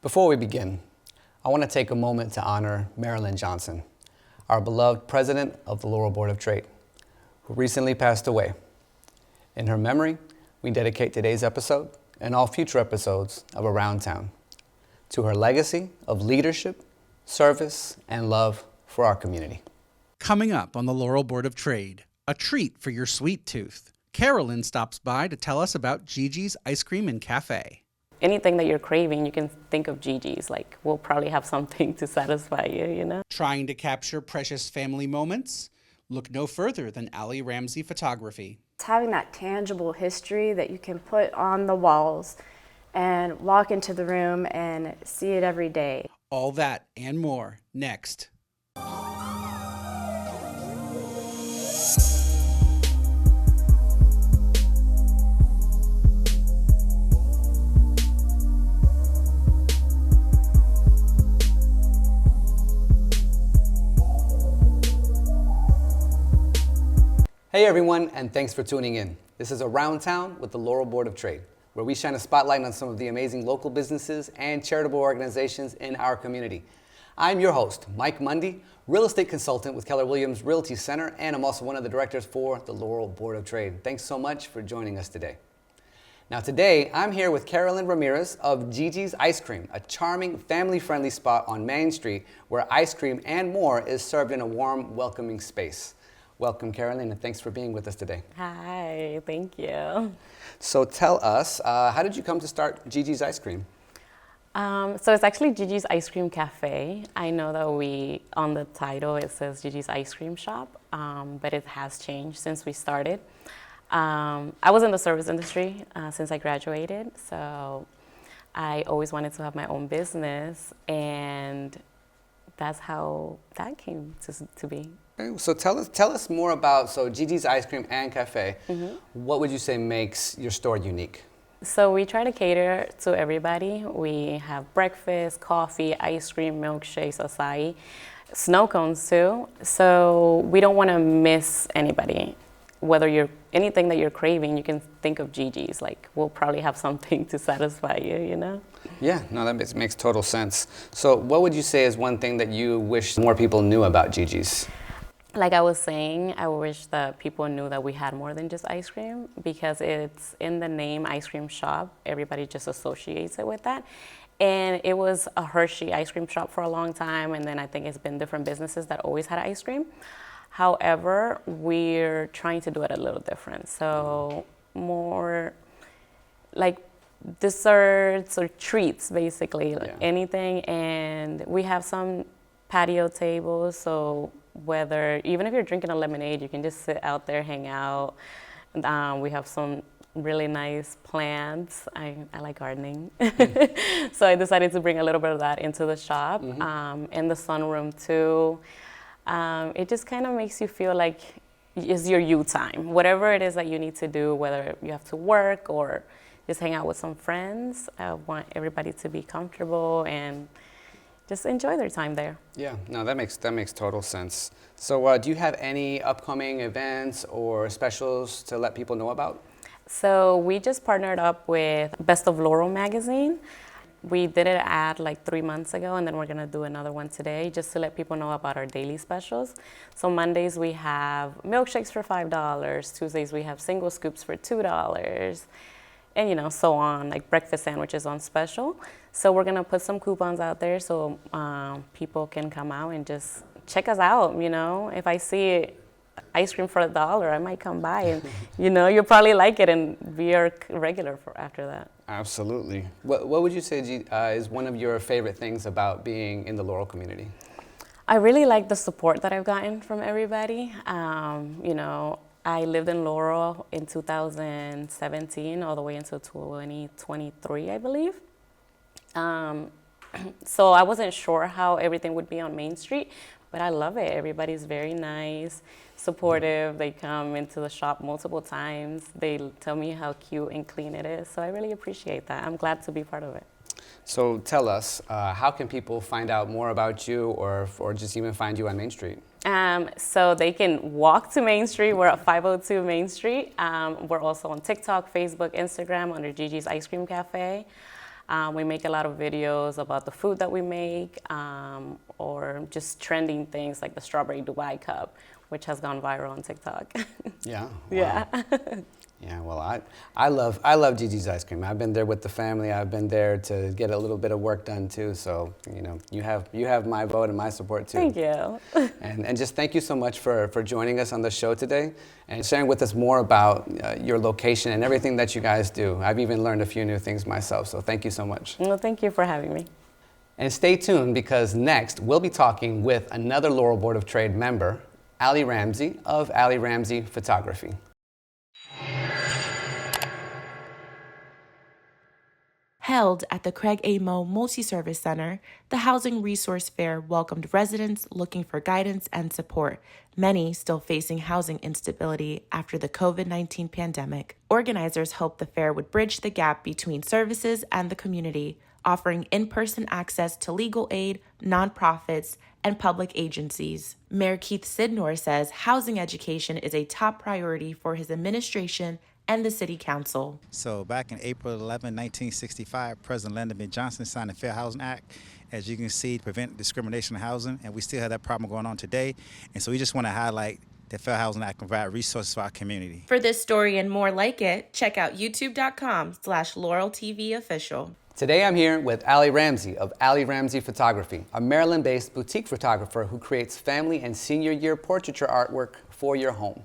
Before we begin, I want to take a moment to honor Marilyn Johnson, our beloved president of the Laurel Board of Trade, who recently passed away. In her memory, we dedicate today's episode and all future episodes of Around Town to her legacy of leadership, service, and love for our community. Coming up on the Laurel Board of Trade, a treat for your sweet tooth. Karelin stops by to tell us about GiGi's Ice Cream and Cafe. Anything that you're craving, you can think of GiGi's. Like, we'll probably have something to satisfy you, you know? Trying to capture precious family moments? Look no further than Ramsey Photography. It's having that tangible history that you can put on the walls and walk into the room and see it every day. All that and more next. Hey everyone, and thanks for tuning in. This is Around Town with the Laurel Board of Trade, where we shine a spotlight on some of the amazing local businesses and charitable organizations in our community. I'm your host, Mike Mondy, real estate consultant with Keller Williams Realty Center, and I'm also one of the directors for the Laurel Board of Trade. Thanks so much for joining us today. Now today, I'm here with Karelin Ramirez of GiGi's Ice Cream, a charming, family-friendly spot on Main Street where ice cream and more is served in a warm, welcoming space. Welcome, Karelin, and thanks for being with us today. Hi, thank you. So tell us, how did you come to start GiGi's Ice Cream? So it's actually GiGi's Ice Cream Cafe. I know that on the title, it says GiGi's Ice Cream Shop, but it has changed since we started. I was in the service industry since I graduated, so I always wanted to have my own business, and that's how that came to be. Okay, so tell us more about GiGi's Ice Cream and Cafe. Mm-hmm. What would you say makes your store unique? So we try to cater to everybody. We have breakfast, coffee, ice cream, milkshakes, acai, snow cones too. So we don't want to miss anybody. Whether anything that you're craving, you can think of GiGi's. Like, we'll probably have something to satisfy you, you know? Yeah, no, that makes total sense. So what would you say is one thing that you wish more people knew about GiGi's? Like I was saying, I wish that people knew that we had more than just ice cream, because it's in the name ice cream shop. Everybody just associates it with that. And it was a Hershey ice cream shop for a long time, and then I think it's been different businesses that always had ice cream. However, we're trying to do it a little different. So more like desserts or treats, basically, like anything. And we have some patio tables, so even if you're drinking a lemonade, you can just sit out there, hang out. We have some really nice plants. I like gardening. So I decided to bring a little bit of that into the shop. Mm-hmm. In the sunroom too. It just kind of makes you feel like it's your you time. Whatever it is that you need to do, whether you have to work or just hang out with some friends, I want everybody to be comfortable and just enjoy their time there. Yeah, no, that makes total sense. So do you have any upcoming events or specials to let people know about? So we just partnered up with Best of Laurel magazine. We did an ad like 3 months ago, and then we're gonna do another one today just to let people know about our daily specials. So Mondays we have milkshakes for $5, Tuesdays we have single scoops for $2, and so on, like breakfast sandwiches on special. So we're gonna put some coupons out there so people can come out and just check us out. If I see ice cream for $1, I might come by and you'll probably like it and be our regular for after that. Absolutely. What would you say is one of your favorite things about being in the Laurel community? I really like the support that I've gotten from everybody. I lived in Laurel in 2017 all the way until 2023, I believe. So I wasn't sure how everything would be on Main Street, but I love it. Everybody's very nice, supportive. They come into the shop multiple times. They tell me how cute and clean it is. So I really appreciate that. I'm glad to be part of it. So tell us, how can people find out more about you or just even find you on Main Street? So they can walk to Main Street. We're at 502 Main Street. We're also on TikTok, Facebook, Instagram under GiGi's Ice Cream Cafe. We make a lot of videos about the food that we make, or just trending things like the strawberry Dubai cup, which has gone viral on TikTok. Yeah. Wow. Yeah. Yeah, well, I love GiGi's ice cream. I've been there with the family. I've been there to get a little bit of work done too. So you have my vote and my support too. Thank you. And just thank you so much for joining us on the show today and sharing with us more about your location and everything that you guys do. I've even learned a few new things myself. So thank you so much. Well, thank you for having me. And stay tuned, because next we'll be talking with another Laurel Board of Trade member, Ali Ramsey of Ali Ramsey Photography. Held at the Craig A. Moe Multi-Service Center, the Housing Resource Fair welcomed residents looking for guidance and support, many still facing housing instability after the COVID-19 pandemic. Organizers hoped the fair would bridge the gap between services and the community, offering in-person access to legal aid, nonprofits, and public agencies. Mayor Keith Sidnor says housing education is a top priority for his administration and the City Council. So back in April 11, 1965, President Lyndon B. Johnson signed the Fair Housing Act, as you can see, to prevent discrimination in housing, and we still have that problem going on today. And so we just want to highlight the Fair Housing Act can provide resources for our community. For this story and more like it, check out youtube.com/Laurel TV official. Today I'm here with Ali Ramsey of Ali Ramsey Photography, a Maryland-based boutique photographer who creates family and senior year portraiture artwork for your home.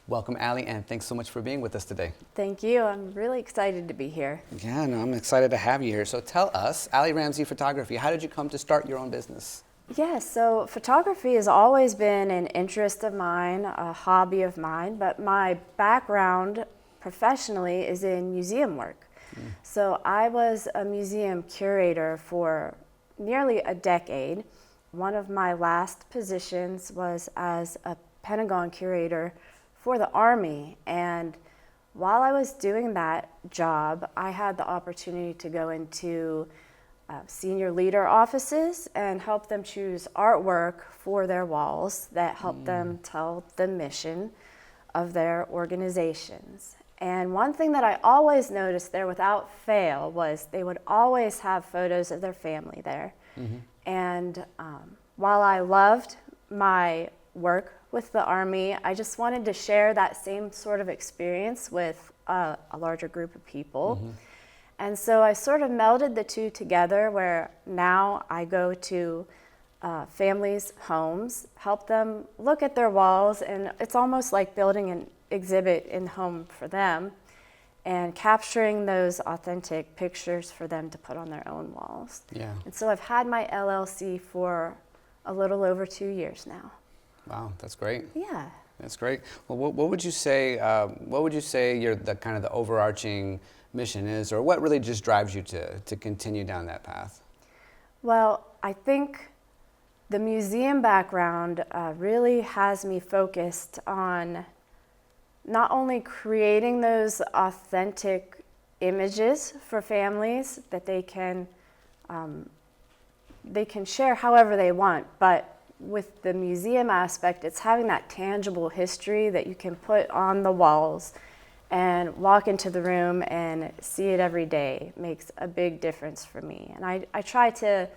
Welcome, Ali, and thanks so much for being with us today. Thank you. I'm really excited to be here. Yeah, no, I'm excited to have you here. So tell us, Ali Ramsey Photography, how did you come to start your own business? Yeah, so photography has always been an interest of mine, a hobby of mine, but my background professionally is in museum work. So I was a museum curator for nearly a decade. One of my last positions was as a Pentagon curator for the Army, and while I was doing that job, I had the opportunity to go into senior leader offices and help them choose artwork for their walls that helped them tell the mission of their organizations. And one thing that I always noticed there without fail was they would always have photos of their family there. And while I loved my work with the Army, I just wanted to share that same sort of experience with a larger group of people. And so I sort of melded the two together, where now I go to families' homes, help them look at their walls, and it's almost like building an exhibit in home for them and capturing those authentic pictures for them to put on their own walls. Yeah. And so I've had my LLC for a little over 2 years now. Wow, that's great. Yeah. That's great. Well, what would you say? What would you say the kind of the overarching mission is, or what really just drives you to continue down that path? Well, I think the museum background really has me focused on not only creating those authentic images for families that they can share however they want, but with the museum aspect, it's having that tangible history that you can put on the walls and walk into the room and see it every day. It makes a big difference for me. And I try to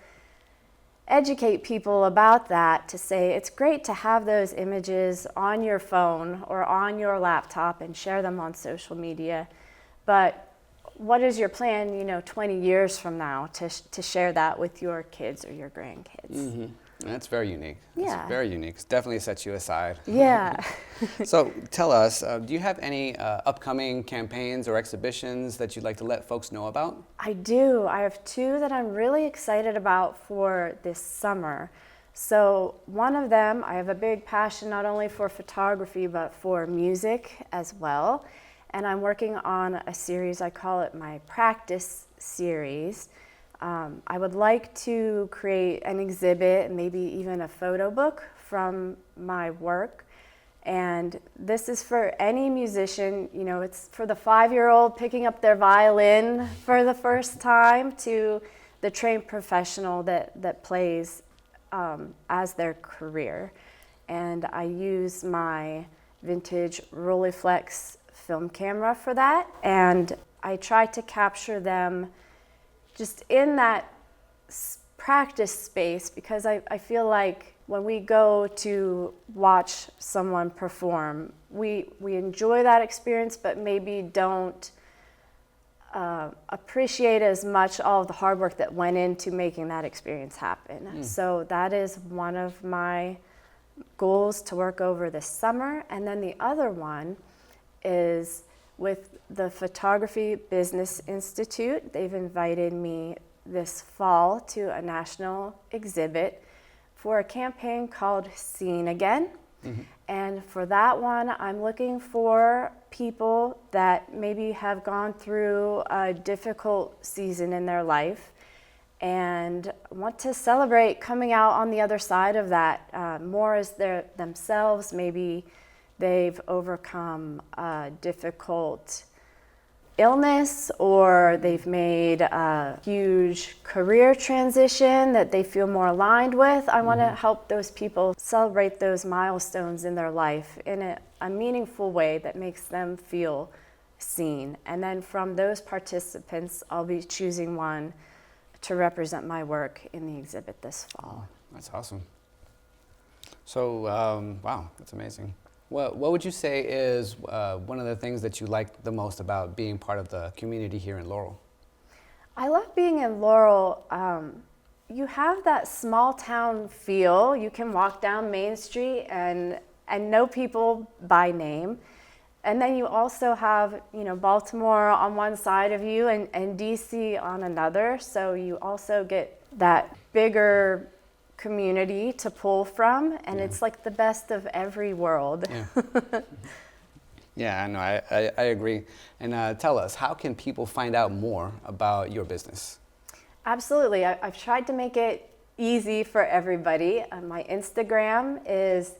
educate people about that, to say it's great to have those images on your phone or on your laptop and share them on social media, but what is your plan, 20 years from now to share that with your kids or your grandkids? That's very unique. Yeah. It's very unique. It definitely sets you aside. Yeah. So tell us, do you have any upcoming campaigns or exhibitions that you'd like to let folks know about? I do. I have two that I'm really excited about for this summer. So one of them, I have a big passion not only for photography, but for music as well. And I'm working on a series, I call it my practice series. I would like to create an exhibit, maybe even a photo book from my work. And this is for any musician, it's for the 5-year-old picking up their violin for the first time to the trained professional that plays as their career. And I use my vintage Rolleiflex film camera for that. And I try to capture them just in that practice space, because I feel like when we go to watch someone perform, we enjoy that experience, but maybe don't appreciate as much all of the hard work that went into making that experience happen. So that is one of my goals to work over this summer. And then the other one is with the Photography Business Institute. They've invited me this fall to a national exhibit for a campaign called Seen Again. And for that one, I'm looking for people that maybe have gone through a difficult season in their life and want to celebrate coming out on the other side of that more as themselves. Maybe they've overcome a difficult illness, or they've made a huge career transition that they feel more aligned with. I want to help those people celebrate those milestones in their life in a meaningful way that makes them feel seen. And then from those participants, I'll be choosing one to represent my work in the exhibit this fall. That's awesome. So, wow, that's amazing. What would you say is one of the things that you like the most about being part of the community here in Laurel? I love being in Laurel. You have that small town feel. You can walk down Main Street and know people by name. And then you also have, Baltimore on one side of you and DC on another. So you also get that bigger community to pull from, and it's like the best of every world. Yeah, I know, I agree. And tell us, how can people find out more about your business? Absolutely. I've tried to make it easy for everybody. My Instagram is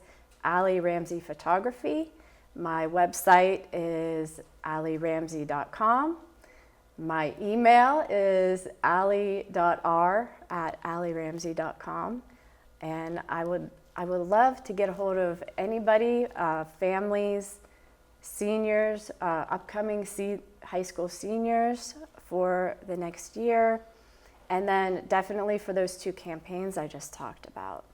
Ali Ramsey Photography. My website is aliramsey.com. My email is ali.r@aliramsey.com. And I would love to get a hold of anybody, families, seniors, upcoming high school seniors for the next year. And then definitely for those two campaigns I just talked about.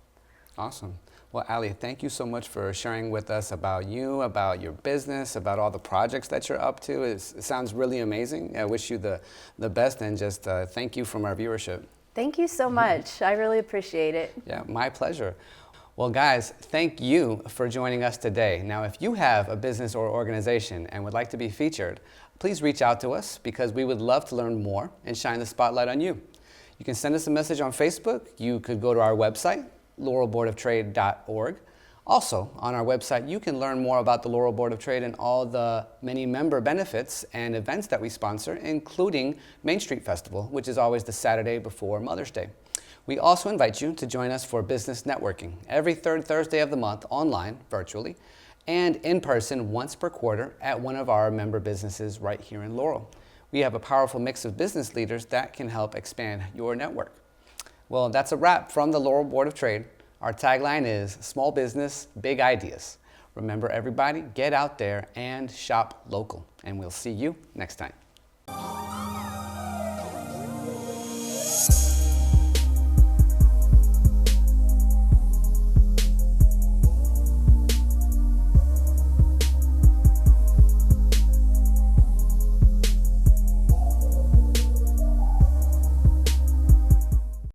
Awesome. Well, Ali, thank you so much for sharing with us about you, about your business, about all the projects that you're up to. It sounds really amazing. I wish you the best, and just thank you from our viewership. Thank you so much. I really appreciate it. Yeah, my pleasure. Well, guys, thank you for joining us today. Now, if you have a business or organization and would like to be featured, please reach out to us, because we would love to learn more and shine the spotlight on you. You can send us a message on Facebook. You could go to our website, laurelboardoftrade.org. Also, on our website, you can learn more about the Laurel Board of Trade and all the many member benefits and events that we sponsor, including Main Street Festival, which is always the Saturday before Mother's Day. We also invite you to join us for business networking every third Thursday of the month, online, virtually, and in person once per quarter at one of our member businesses right here in Laurel. We have a powerful mix of business leaders that can help expand your network. Well, that's a wrap from the Laurel Board of Trade. Our tagline is small business, big ideas. Remember, everybody, get out there and shop local. And we'll see you next time.